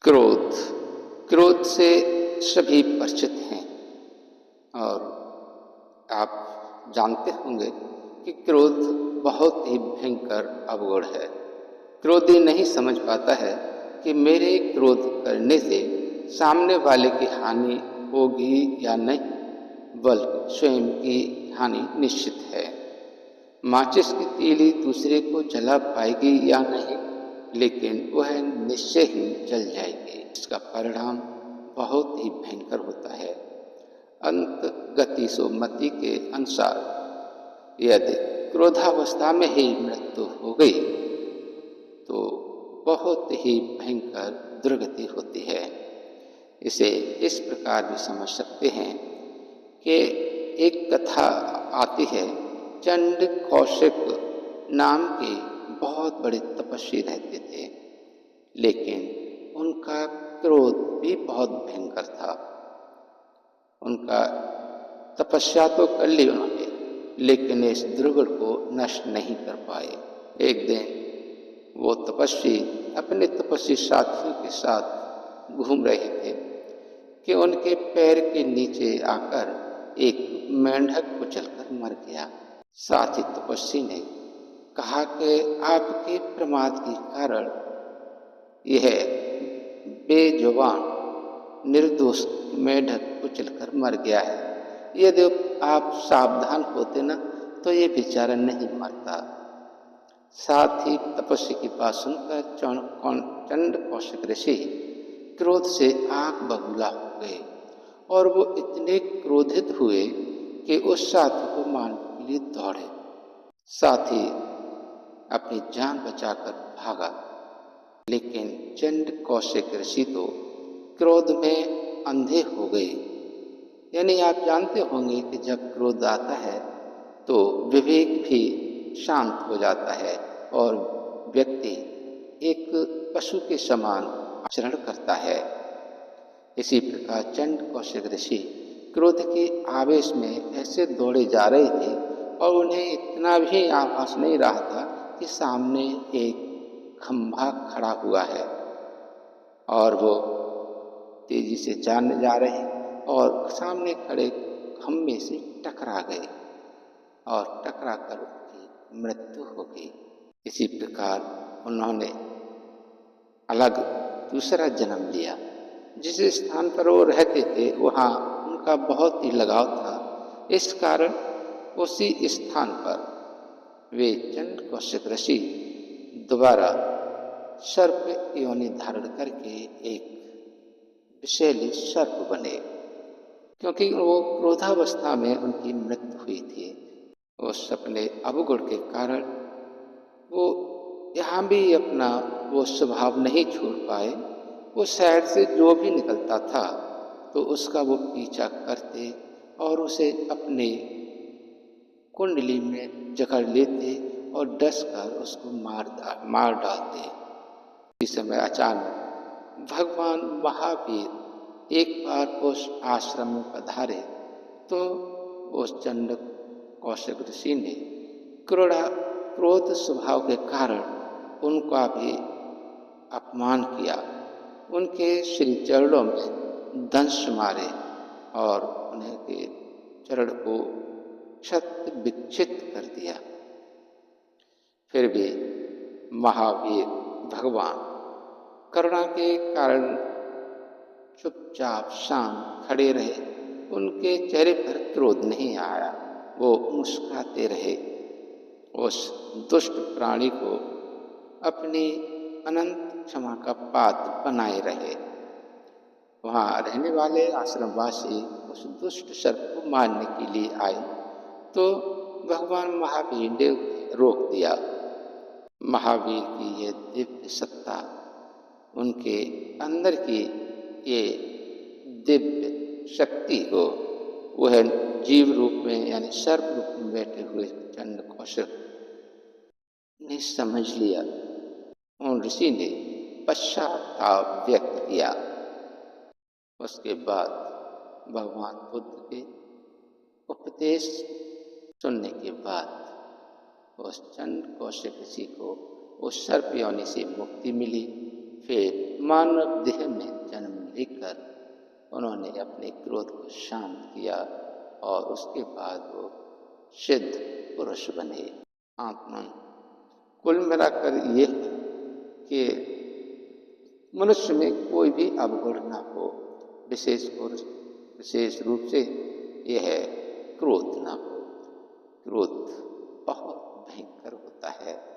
क्रोध। क्रोध से सभी परिचित हैं और आप जानते होंगे कि क्रोध बहुत ही भयंकर अवगुण है। क्रोधी नहीं समझ पाता है कि मेरे क्रोध करने से सामने वाले की हानि होगी या नहीं, बल्कि स्वयं की हानि निश्चित है। माचिस की तीली दूसरे को जला पाएगी या नहीं, लेकिन वह निश्चय ही जल जाएगी। इसका परिणाम बहुत ही भयंकर होता है। अंत गति सो मति के अनुसार यदि क्रोधावस्था में ही मृत्यु हो गई तो बहुत ही भयंकर दुर्गति होती है। इसे इस प्रकार भी समझ सकते हैं कि एक कथा आती है। चंड कौशिक नाम के बहुत बड़े तपस्वी रहते थे, लेकिन उनका क्रोध भी बहुत भयंकर था। उनका तपस्या तो कर ली उन्होंने, लेकिन इस दुर्गुण को नष्ट नहीं कर पाए। एक दिन वो तपस्वी अपने तपस्वी साथियों के साथ घूम रहे थे कि उनके पैर के नीचे आकर एक मेंढक कुचलकर मर गया। साथ ही तपस्वी ने कहा कि आपके प्रमाद के कारण यह बेजुबान निर्दोष मेंढक कुचलकर मर गया है। यदि आप सावधान होते ना तो ये बेचारा नहीं मरता। साथ ही तपस्वी की बात सुनकर चंड कौशिक ऋषि क्रोध से आग बबूला हो गए और वो इतने क्रोधित हुए कि उस साथी को मारने के लिए दौड़े। साथी अपनी जान बचाकर भागा, लेकिन चंड कौशिक ऋषि तो क्रोध में अंधे हो गए। यानी आप जानते होंगे कि जब क्रोध आता है तो विवेक भी शांत हो जाता है और व्यक्ति एक पशु के समान आचरण करता है। इसी प्रकार चंड कौशिक ऋषि क्रोध के आवेश में ऐसे दौड़े जा रहे थे और उन्हें इतना भी आभास नहीं रहा था कि सामने एक खंभा खड़ा हुआ है और वो तेजी से जाने जा रहे और सामने खड़े खंभे से टकरा गए और टकरा कर उनकी मृत्यु हो गई। इसी प्रकार उन्होंने अलग दूसरा जन्म लिया। जिस स्थान पर वो रहते थे वहाँ उनका बहुत ही लगाव था। इस कारण उसी स्थान पर वे चंड कौशिक ऋषि दोबारा सर्प योनि धारण करके एक विषैली सर्प बने, क्योंकि वो क्रोधावस्था में उनकी मृत्यु हुई थी। उस अपने अवगुण के कारण वो यहाँ भी अपना वो स्वभाव नहीं छोड़ पाए। वो शहर से जो भी निकलता था तो उसका वो पीछा करते और उसे अपने कुंडली में जकड़ लेते और डसकर उसको मार डालते। इस समय अचानक भगवान महावीर एक बार उस आश्रम में पधारे तो उस चंड कौशिक ऋषि ने क्रोध स्वभाव के कारण उनका भी अपमान किया। उनके श्री चरणों में दंश मारे और उन्हें के चरण को क्षत विक्षित कर दिया। फिर भी महावीर भगवान करुणा के कारण चुपचाप शांत खड़े रहे। उनके चेहरे पर क्रोध नहीं आया, वो मुस्कुराते रहे। उस दुष्ट प्राणी को अपनी अनंत क्षमा का पात्र बनाए रहे। वहाँ रहने वाले आश्रमवासी उस दुष्ट सर्प को मारने के लिए आए तो भगवान महावीर ने रोक दिया। महावीर की ये दिव्य सत्ता, उनके अंदर की ये दिव्य शक्ति को वह जीव रूप में यानी सर्प रूप में बैठे हुए चंड कौशिक ने समझ लिया। उन ऋषि ने पश्चाताप व्यक्त किया। उसके बाद भगवान बुद्ध के उपदेश सुनने के बाद उस चंड कौशिक ऋषि को उस सर्प योनि से मुक्ति मिली। फिर मानव देह में जन्म लेकर उन्होंने अपने क्रोध को शांत किया और उसके बाद वो सिद्ध पुरुष बने। आत्मन कुल मिलाकर ये कि मनुष्य में कोई भी अवगुण न हो, विशेष रूप से यह क्रोध न हो। क्रोध बहुत भयंकर होता है।